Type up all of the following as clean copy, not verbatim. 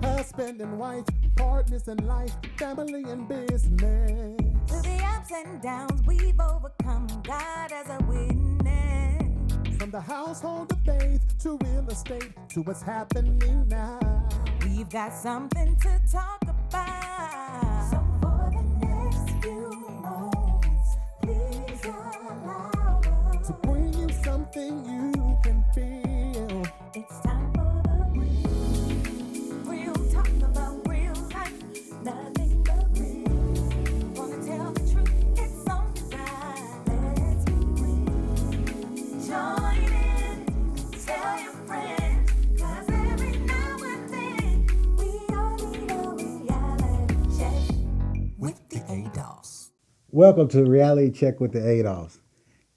husband and wife, partners in life, family and business. Through the ups and downs we've overcome, God as a witness. From the household of faith to real estate to what's happening now. We've got something to talk about. So for the next few moments, please allow us to bring you something you can feel. It's time for the real talk about real life, nothing but real. Wanna tell the truth, it's on design. Let's be real. Join in, tell your friends, 'cause every now and then we all need a reality check with the Adolphs. Welcome to Reality Check with the Adolphs.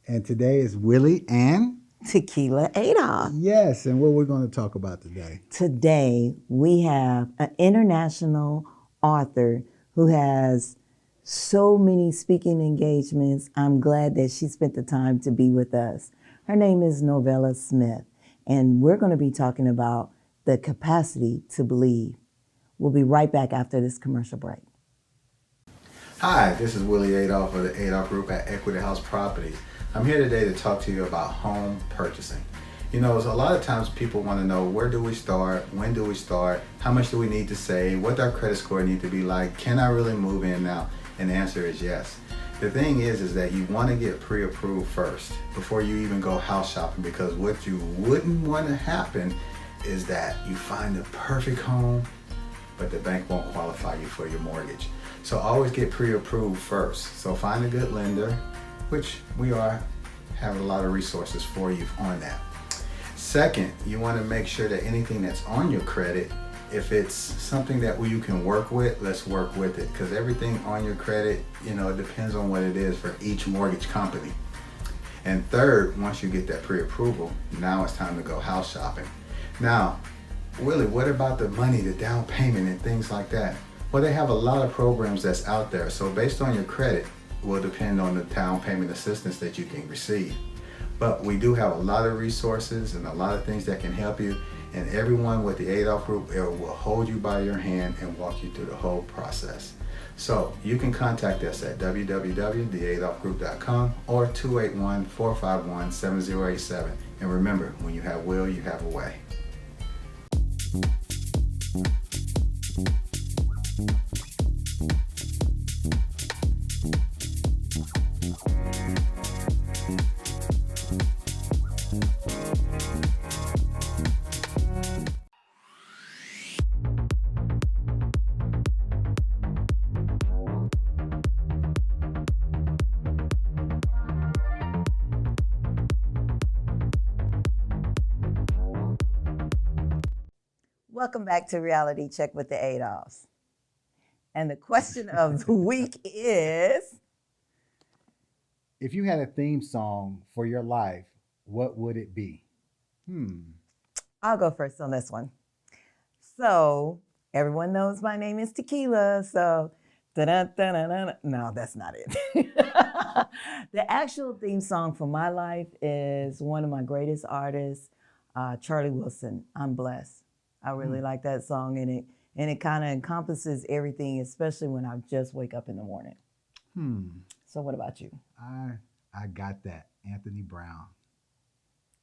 And today is Willie and Tequila Adolph. yes, and what we're going to talk about today. Today, we have an international author who has so many speaking engagements. I'm glad that she spent the time to be with us. Her name is Novella Smith, and we're going to be talking about the capacity to believe. We'll be right back after this commercial break. Hi, this is Willie Adolph of the Adolph Group at Equity House Properties. I'm here today to talk to you about home purchasing. You know, a lot of times people want to know, where do we start? When do we start? How much do we need to save? What does our credit score need to be like? Can I really move in now? And the answer is yes. The thing is that you want to get pre-approved first before you even go house shopping, because what you wouldn't want to happen is that you find the perfect home, but the bank won't qualify you for your mortgage. So always get pre-approved first. So find a good lender, which we have a lot of resources for you on that. Second, you want to make sure that anything that's on your credit, if it's something that you can work with, let's work with it, because everything on your credit, it depends on what it is for each mortgage company. And third, once you get that pre-approval, now it's time to go house shopping. Now, Willie, what about the money, the down payment and things like that? Well, they have a lot of programs that's out there. So based on your credit will depend on the down payment assistance that you can receive. But we do have a lot of resources and a lot of things that can help you. And everyone with the Adolph Group will hold you by your hand and walk you through the whole process. So you can contact us at www.theadolphgroup.com or 281-451-7087. And remember, when you have will, you have a way. Welcome back to Reality Check with the Adolphs. And the question of the week is, If you had a theme song for your life, what would it be? I'll go first on this one. So, everyone knows my name is Tequila, so no, that's not it. The actual theme song for my life is one of my greatest artists, Charlie Wilson, I'm Blessed. I really like that song, and it kind of encompasses everything, especially when I just wake up in the morning. So what about you? I got that. Anthony Brown.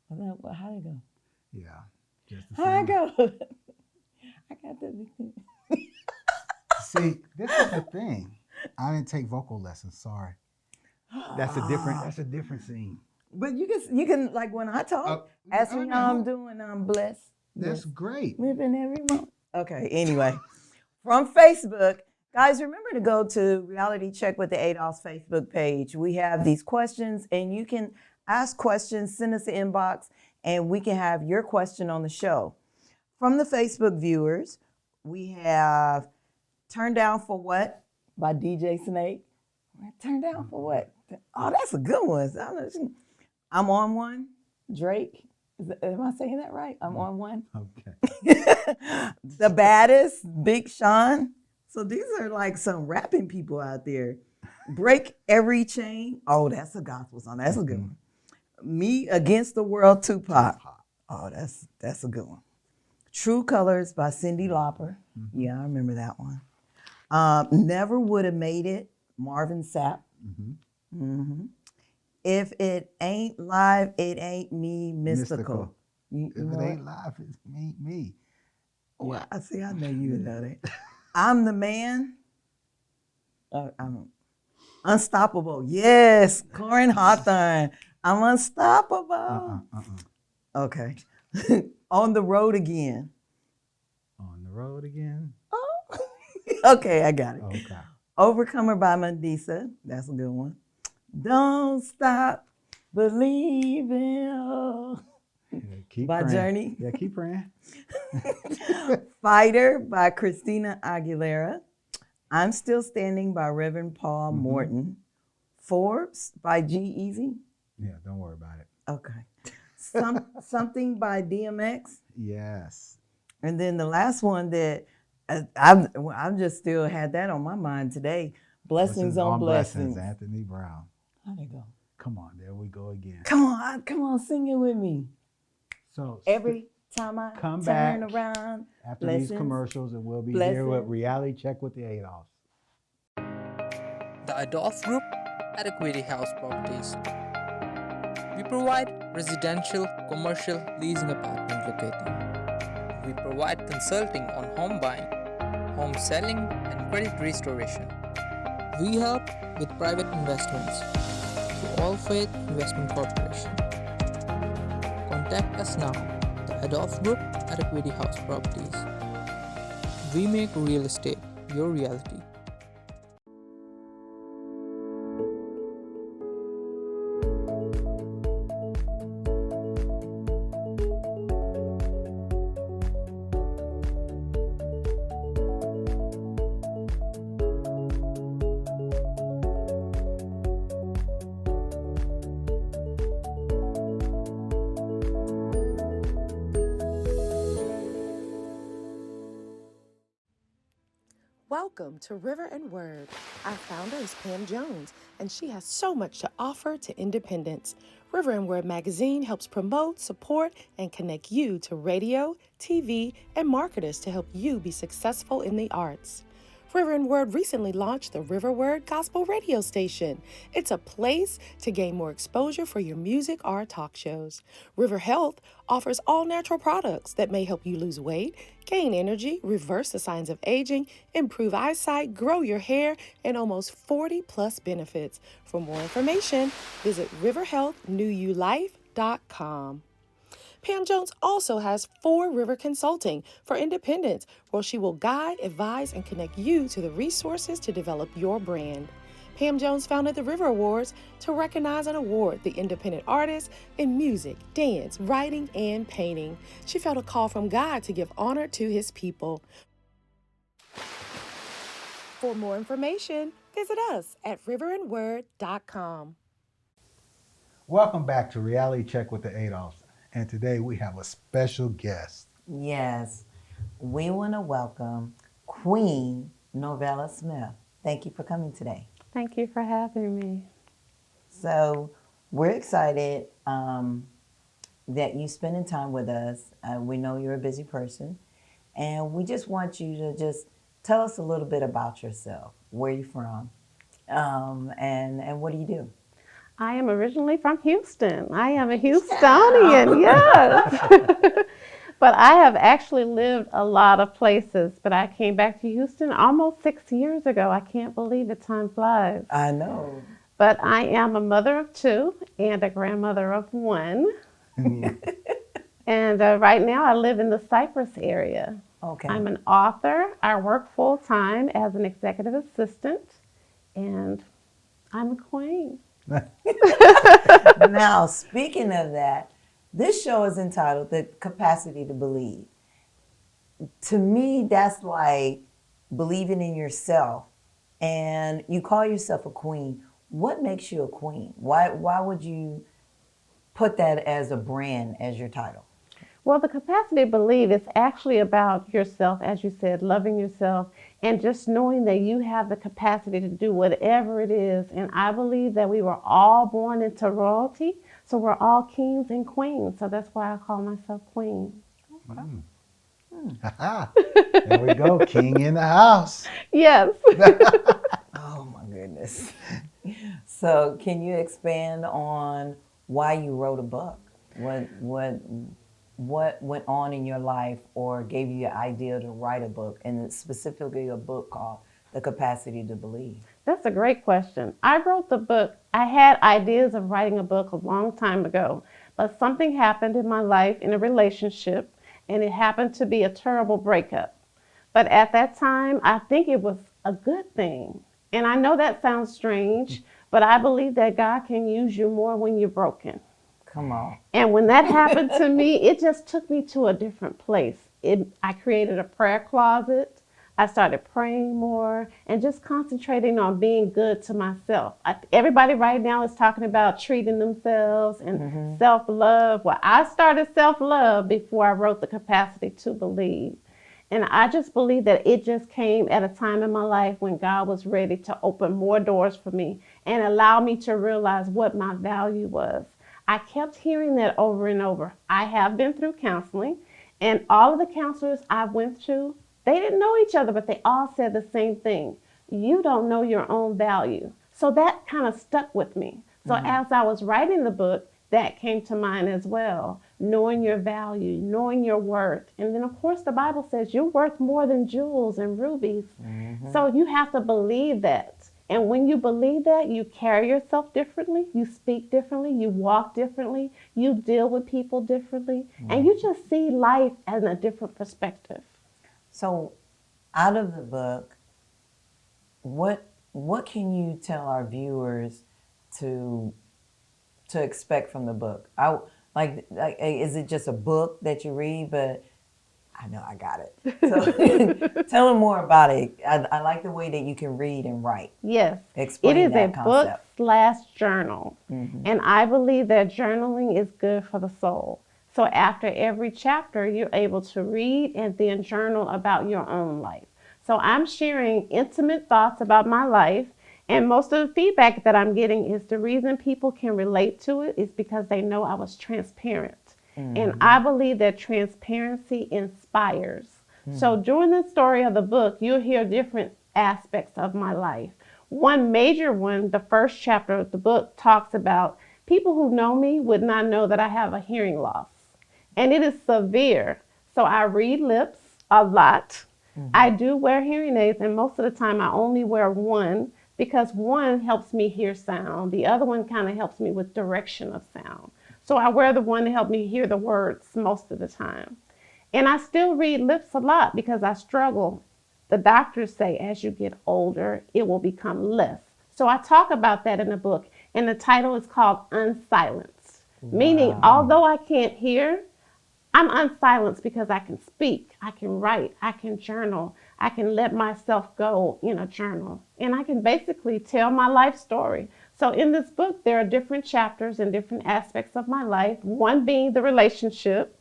How'd it go? Yeah. Just the How'd it same. go? I got the See, this is the thing. I didn't take vocal lessons. Sorry. That's a different scene. But you can like when I talk, ask me how I'm doing. I'm blessed. That's Yes. great. Living every moment. Okay, anyway, from Facebook, guys, remember to go to Reality Check with the Adolphs Facebook page. We have these questions, and you can ask questions, send us an inbox, and we can have your question on the show. From the Facebook viewers, we have Turn Down for What by DJ Snake. Turn Down for What? Oh, that's a good one. I'm on one, Drake. Am I saying that right? I'm on one. Okay. The Baddest, Big Sean. So these are like some rapping people out there. Break Every Chain. Oh, that's a gospel song. That's a good one. Me Against the World, Tupac. Oh, that's a good one. True Colors by Cyndi Lauper. Yeah, I remember that one. Never Would Have Made It, Marvin Sapp. If It Ain't Live, It Ain't Me, Mystical. You If know it it? ain't live, it's me. Yeah, I see. I know you know that. I'm the Man. I'm Unstoppable. Yes, Corin Hawthorne. I'm unstoppable. Okay. On the Road Again. On the road again. Okay, I got it. Okay. Overcomer by Mandisa. That's a good one. Don't Stop Believing. Yeah, keep By praying. Journey. Yeah, keep praying. Fighter by Christina Aguilera. I'm Still Standing by Reverend Paul Morton. Forbes by G-Eazy. Yeah, don't worry about it. Okay. Something by DMX. Yes. And then the last one that I've just still had that on my mind today. Blessings on Blessings. Anthony Brown. How'd it go? Come on, there we go again. Come on, sing it with me. So Every time I come turn back around. after these blessings, commercials, and we'll be here blessings. with Reality Check with the Adolphs. The Adolphs Group at Equity House Properties. We provide residential, commercial leasing apartment locating. We provide consulting on home buying, home selling, and credit restoration. We help with private investments through All Faith Investment Corporation. Contact us now, the Adolphs Group at Equity House Properties. We make real estate your reality. Welcome to River and Word. Our founder is Pam Jones, and she has so much to offer to independents. River and Word magazine helps promote, support, and connect you to radio, TV, and marketers to help you be successful in the arts. River and Word recently launched the River Word Gospel Radio Station. It's a place to gain more exposure for your music or talk shows. River Health offers all natural products that may help you lose weight, gain energy, reverse the signs of aging, improve eyesight, grow your hair, and almost 40 plus benefits. For more information, visit riverhealthnewulife.com. Pam Jones also has 4 River Consulting for independents, where she will guide, advise, and connect you to the resources to develop your brand. Pam Jones founded the River Awards to recognize and award the independent artists in music, dance, writing, and painting. She felt a call from God to give honor to his people. For more information, visit us at riverandword.com. Welcome back to Reality Check with the Adolphs. And today we have a special guest. Yes, we want to welcome Queen Novella Smith. Thank you for coming today. Thank you for having me. So we're excited that you spending time with us. We know you're a busy person, and we just want you to just tell us a little bit about yourself. Where you from, and what do you do? I am originally from Houston. I am a Houstonian, yes. But I have actually lived a lot of places, but I came back to Houston almost 6 years ago. I can't believe it, time flies. I know. But I am a mother of 2 and a grandmother of 1. And right now I live in the Cypress area. Okay. I'm an author. I work full-time as an executive assistant, and I'm a queen. Now, speaking of that, this show is entitled The Capacity to Believe. To me, that's like believing in yourself. And you call yourself a queen. What makes you a queen? Why would you put that as a brand, as your title? Well, the capacity to believe is actually about yourself, as you said, loving yourself, and just knowing that you have the capacity to do whatever it is. And I believe that we were all born into royalty, so we're all kings and queens. So that's why I call myself queen. Okay. There we go, king in the house. Yes. Oh my goodness. So, can you expand on why you wrote a book? What went on in your life or gave you the idea to write a book, and specifically a book called The Capacity to Believe? That's a great question. I wrote the book. I had ideas of writing a book a long time ago, but something happened in my life in a relationship, and it happened to be a terrible breakup. But at that time, I think it was a good thing. And I know that sounds strange, but I believe that God can use you more when you're broken. Come on. And when that happened to me, it just took me to a different place. I created a prayer closet. I started praying more and just concentrating on being good to myself. Everybody right now is talking about treating themselves and self-love. Well, I started self-love before I wrote The Capacity to Believe. And I just believe that it just came at a time in my life when God was ready to open more doors for me and allow me to realize what my value was. I kept hearing that over and over. I have been through counseling, and all of the counselors I went to, they didn't know each other, but they all said the same thing. You don't know your own value. So that kind of stuck with me. So as I was writing the book, that came to mind as well. Knowing your value, knowing your worth. And then, of course, the Bible says you're worth more than jewels and rubies. So you have to believe that. And when you believe that, you carry yourself differently, you speak differently, you walk differently, you deal with people differently, and you just see life in a different perspective. So, out of the book, what can you tell our viewers to expect from the book? Like, is it just a book that you read? But I know I got it. So tell them more about it. I like the way that you can read and write. Yes, Explain it is that a concept. book/journal. And I believe that journaling is good for the soul. So after every chapter, you're able to read and then journal about your own life. So I'm sharing intimate thoughts about my life. And most of the feedback that I'm getting is the reason people can relate to it is because they know I was transparent. And I believe that transparency inspires. So during the story of the book, you'll hear different aspects of my life. One major one, the first chapter of the book, talks about people who know me would not know that I have a hearing loss. And it is severe. So I read lips a lot. I do wear hearing aids, and most of the time I only wear one because one helps me hear sound. The other one kind of helps me with direction of sound. So I wear the one to help me hear the words most of the time. And I still read lips a lot because I struggle. The doctors say as you get older, it will become less. So I talk about that in the book. And the title is called Unsilenced. Meaning, although I can't hear, I'm unsilenced because I can speak, I can write, I can journal, I can let myself go in a journal. And I can basically tell my life story. So in this book, there are different chapters and different aspects of my life, one being the relationship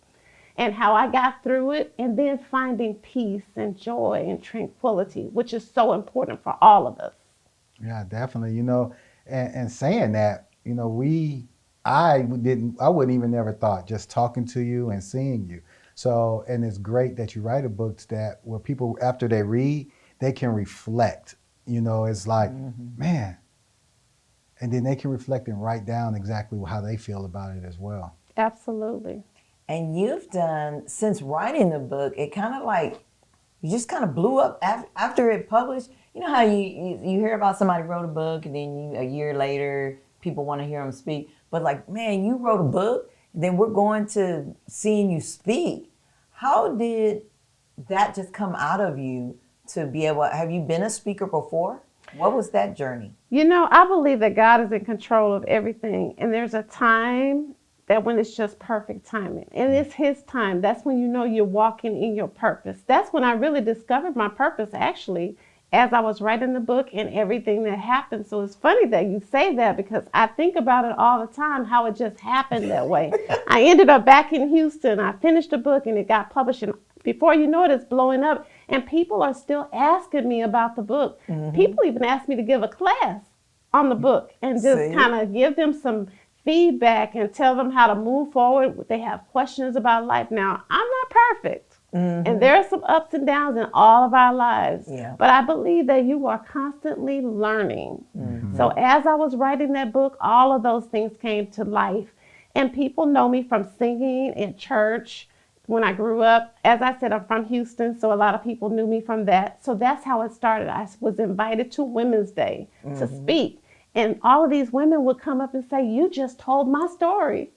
and how I got through it, and then finding peace and joy and tranquility, which is so important for all of us. Yeah, definitely. And saying that, I wouldn't even never thought just talking to you and seeing you. So, and it's great that you write a book that where people, after they read, they can reflect. It's like, man, and then they can reflect and write down exactly how they feel about it as well. Absolutely. And you've done, since writing the book, it kind of like, you just kind of blew up after it published. You know how you hear about somebody wrote a book and then a year later, people want to hear them speak. But like, man, you wrote a book, then we're going to seeing you speak. How did that just come out of you to be able, have you been a speaker before? What was that journey? I believe that God is in control of everything. And there's a time that when it's just perfect timing. And it's His time. That's when you're walking in your purpose. That's when I really discovered my purpose, actually, as I was writing the book and everything that happened. So it's funny that you say that because I think about it all the time, how it just happened that way. I ended up back in Houston. I finished the book and it got published. And before you know it, it's blowing up. And people are still asking me about the book. People even asked me to give a class on the book and just kind of give them some feedback and tell them how to move forward. They have questions about life. Now, I'm not perfect. And there are some ups and downs in all of our lives. Yeah. But I believe that you are constantly learning. So as I was writing that book, all of those things came to life. And people know me from singing in church when I grew up. As I said, I'm from Houston, so a lot of people knew me from that. So that's how it started. I was invited to Women's Day to speak. And all of these women would come up and say, you just told my story.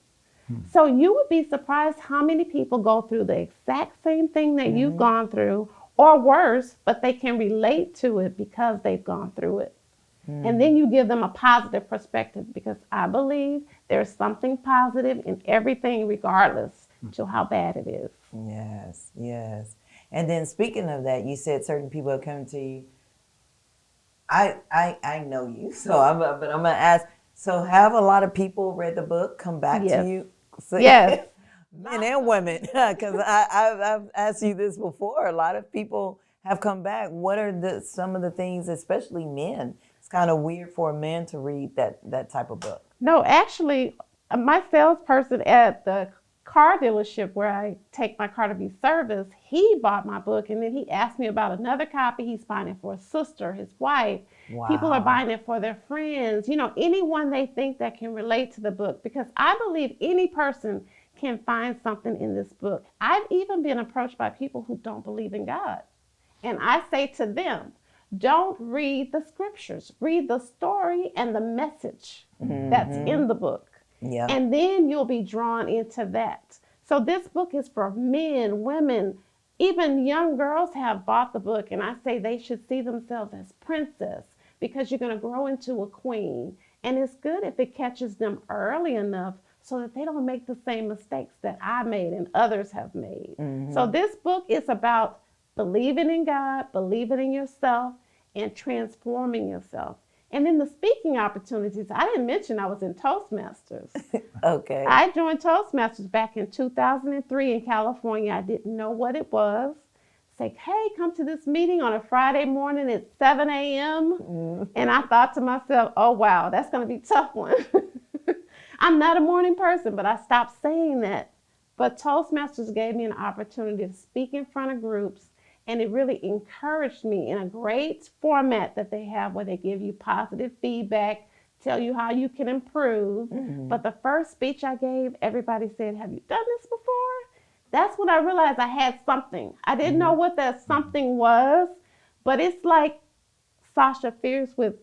So you would be surprised how many people go through the exact same thing that you've gone through, or worse, but they can relate to it because they've gone through it. And then you give them a positive perspective, because I believe there's something positive in everything, regardless to how bad it is. Yes, yes. And then speaking of that, you said certain people are coming to you. I know you, but I'm gonna ask. So have a lot of people read the book, come back to you? So, Yes. Men and women, because I've asked you this before. A lot of people have come back. What are some of the things, especially men? It's kind of weird for a man to read that type of book. No, actually, my salesperson at the car dealership where I take my car to be serviced, he bought my book, and then he asked me about another copy. He's buying it for a sister, his wife. Wow. People are buying it for their friends, anyone they think that can relate to the book, because I believe any person can find something in this book. I've even been approached by people who don't believe in God. And I say to them, don't read the scriptures, read the story and the message that's in the book. Yeah. And then you'll be drawn into that. So this book is for men, women, even young girls have bought the book, and I say they should see themselves as princess, because you're going to grow into a queen. And it's good if it catches them early enough so that they don't make the same mistakes that I made and others have made. So this book is about believing in God, believing in yourself, and transforming yourself. And then the speaking opportunities, I didn't mention I was in Toastmasters. Okay. I joined Toastmasters back in 2003 in California. I didn't know what it was. Say, hey, come to this meeting on a Friday morning at 7 a.m. And I thought to myself, oh, wow, that's going to be a tough one. I'm not a morning person, but I stopped saying that. But Toastmasters gave me an opportunity to speak in front of groups, and it really encouraged me in a great format that they have, where they give you positive feedback, tell you how you can improve. But the first speech I gave, everybody said, have you done this before? That's when I realized I had something. I didn't know what that something was, but it's like Sasha Fierce with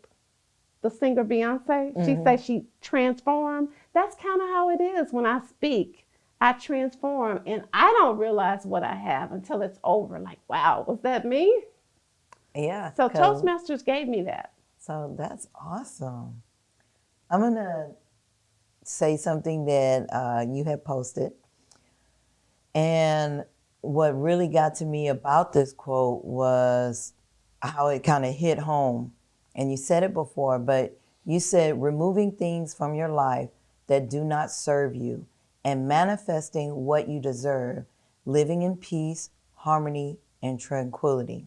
the singer Beyonce. She says she transformed. That's kind of how it is when I speak. I transform, and I don't realize what I have until it's over. Like, wow, was that me? Yeah. So Toastmasters gave me that. So that's awesome. I'm going to say something that you had posted. And what really got to me about this quote was how it kind of hit home. And you said it before, but you said removing things from your life that do not serve you and manifesting what you deserve, living in peace, harmony, and tranquility.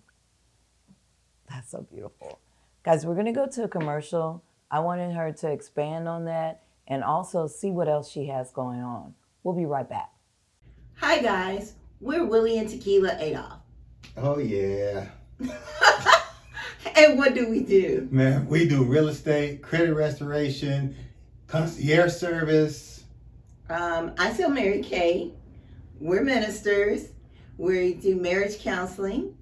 That's so beautiful. Guys, we're going to go to a commercial. I wanted her to expand on that and also see what else she has going on. We'll be right back. Hi guys, we're Willie and Tequila Adolph. Oh yeah. And what do we do? Man, we do real estate, credit restoration, concierge service. I sell Mary Kay. We're ministers. We do marriage counseling.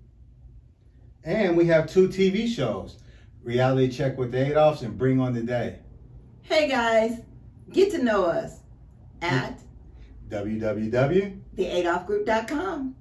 And we have 2 TV shows, Reality Check with the Adolphs and Bring on the Day. Hey guys, get to know us at www.theadolphgroup.com.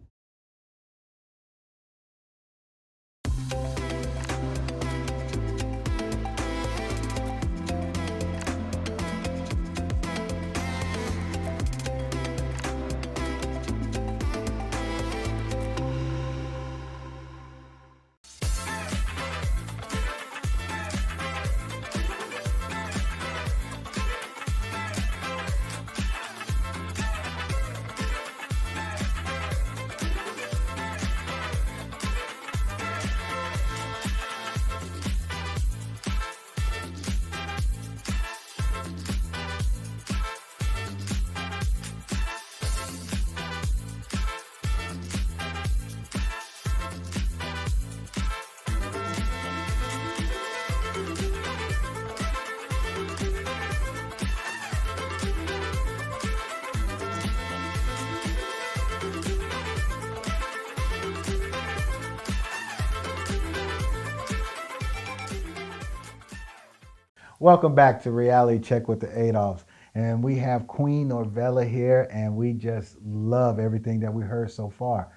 Welcome back to Reality Check with the Adolphs. And we have Queen Norvella here, and we just love everything that we heard so far.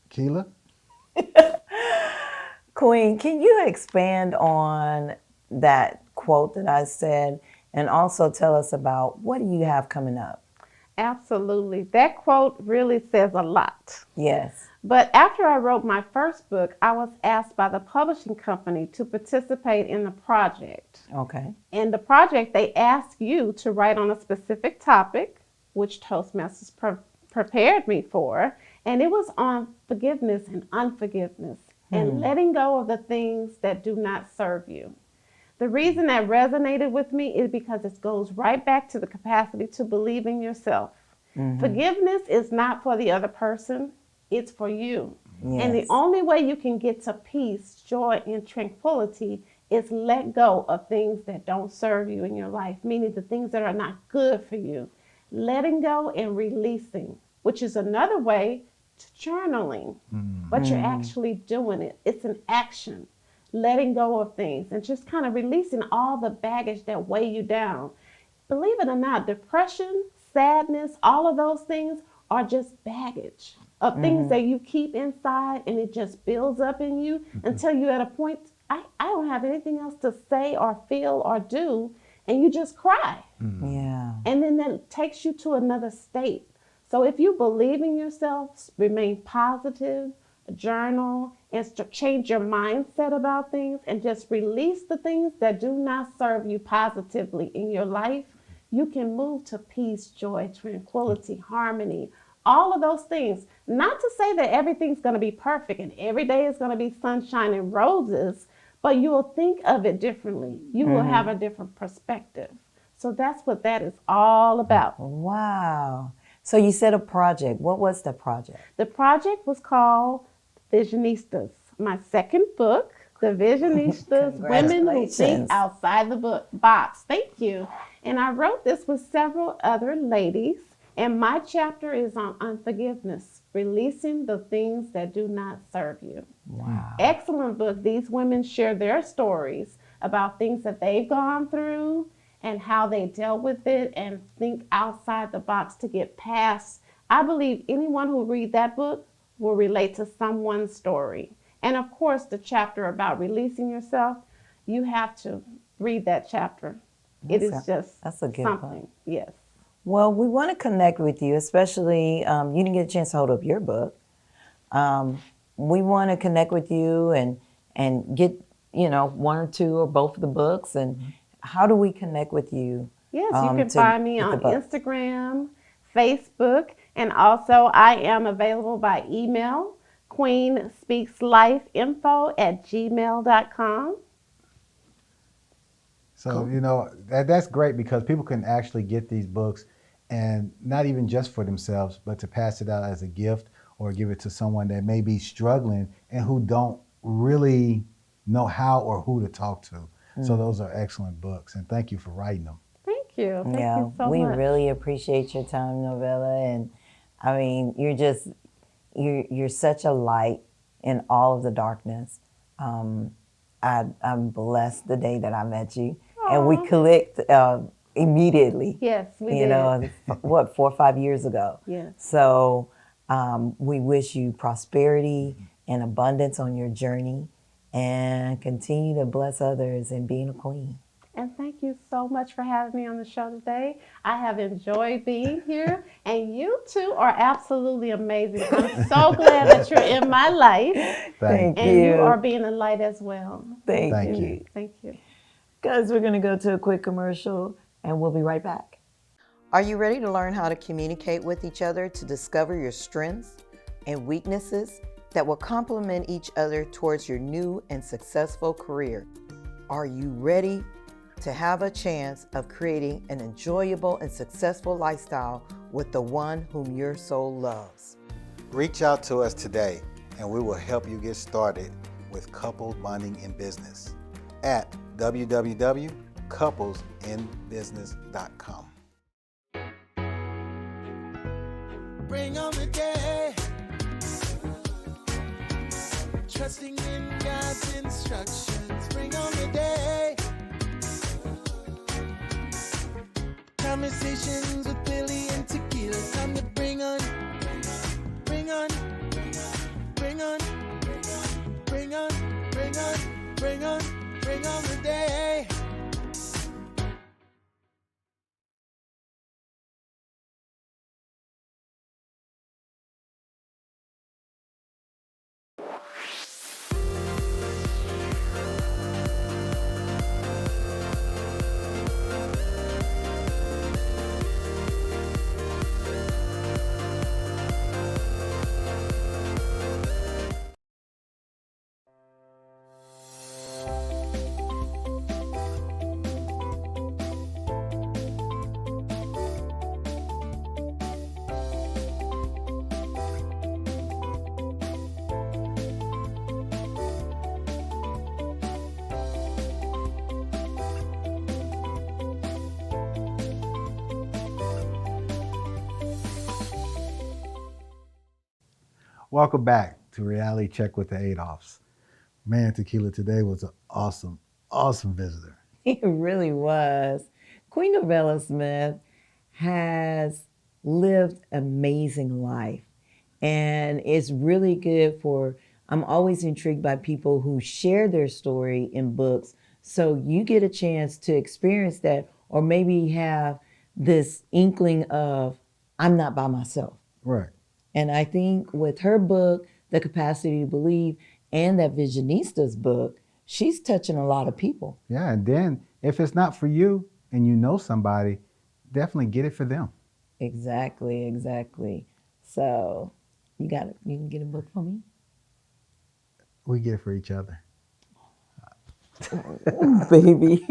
Keela? Queen, can you expand on that quote that I said and also tell us about what do you have coming up? Absolutely. That quote really says a lot. Yes. But after I wrote my first book, I was asked by the publishing company to participate in the project. Okay. In the project, they ask you to write on a specific topic, which Toastmasters prepared me for, and it was on forgiveness and unforgiveness and letting go of the things that do not serve you. The reason that resonated with me is because it goes right back to the capacity to believe in yourself. Forgiveness is not for the other person, it's for you. Yes. And the only way you can get to peace, joy, and tranquility is let go of things that don't serve you in your life, meaning the things that are not good for you. Letting go and releasing, which is another way to journaling, but you're actually doing it. It's an action. Letting go of things and just kind of releasing all the baggage that weigh you down. Believe it or not, depression, sadness, all of those things are just baggage of things that you keep inside, and it just builds up in you until you're at a point, I don't have anything else to say or feel or do, and you just cry. Yeah. And then that takes you to another state. So if you believe in yourself, remain positive, journal, and change your mindset about things, and just release the things that do not serve you positively in your life, you can move to peace, joy, tranquility, harmony, all of those things. Not to say that everything's going to be perfect and every day is going to be sunshine and roses, but you will think of it differently. You will have a different perspective. So that's what that is all about. Wow. So you said a project. What was the project? The project was called Visionistas. My second book, The Visionistas, Women Who Think Outside the Box. Thank you. And I wrote this with several other ladies. And my chapter is on unforgiveness, releasing the things that do not serve you. Wow. Excellent book. These women share their stories about things that they've gone through and how they dealt with it and think outside the box to get past. I believe anyone who read that book will relate to someone's story. And of course, the chapter about releasing yourself, you have to read that chapter. It is just that's a good something. book. Yes. Well, we want to connect with you, especially you didn't get a chance to hold up your book. We want to connect with you and get, one or two or both of the books. And how do we connect with you? Yes, you can find me on Instagram, Facebook, and also I am available by email, queenspeakslifeinfo@gmail.com. So, that's great because people can actually get these books and not even just for themselves, but to pass it out as a gift or give it to someone that may be struggling and who don't really know how or who to talk to. So those are excellent books, and thank you for writing them. Thank you. Thank you so we much. really appreciate your time, Novella, and I mean, you're such a light in all of the darkness. I'm blessed the day that I met you, and we clicked immediately. Yes, we did. 4 or 5 years ago. Yes. So we wish you prosperity and abundance on your journey, and continue to bless others and being a queen. And thank you so much for having me on the show today. I have enjoyed being here, and you two are absolutely amazing. I'm so glad that you're in my life. Thank you. And you are being a light as well. Thank you. Thank you. Guys, we're going to go to a quick commercial, and we'll be right back. Are you ready to learn how to communicate with each other to discover your strengths and weaknesses that will complement each other towards your new and successful career? Are you ready to have a chance of creating an enjoyable and successful lifestyle with the one whom your soul loves? Reach out to us today and we will help you get started with couple bonding in business at www.couplesinbusiness.com. Bring on the day, trusting in God's instructions. Bring on the day, Conversations with Billy and Tequila. Time to bring on, bring on, bring on, bring on, bring on, bring on, bring on the day. Welcome back to Reality Check with the Adolphs. Man, Tequila, today was an awesome, awesome visitor. It really was. Queen Novella Smith has lived amazing life. And it's really good for, I'm always intrigued by people who share their story in books. So you get a chance to experience that, or maybe have this inkling of, I'm not by myself. Right. And I think with her book, The Capacity to Believe, and that Visionista's book, she's touching a lot of people. Yeah, and then if it's not for you and you know somebody, definitely get it for them. Exactly, exactly. So you can get a book for me? We get it for each other. Baby.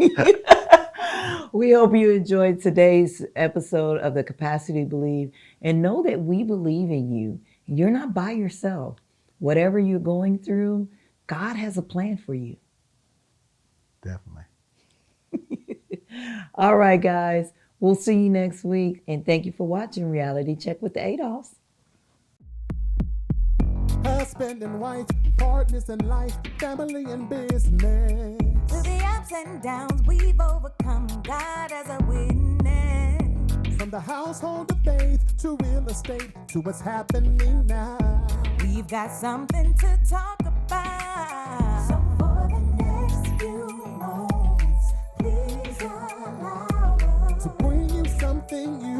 We hope you enjoyed today's episode of The Capacity to Believe, and know that we believe in you. You're not by yourself. Whatever you're going through, God has a plan for you. Definitely. All right, guys. We'll see you next week, and thank you for watching Reality Check with the Adolphs. Husband and wife, partners in life, family and business. Through the ups and downs, we've overcome. God as a witness. From the household of faith to real estate to what's happening now. We've got something to talk about. So for the next few moments, please allow us to bring you something you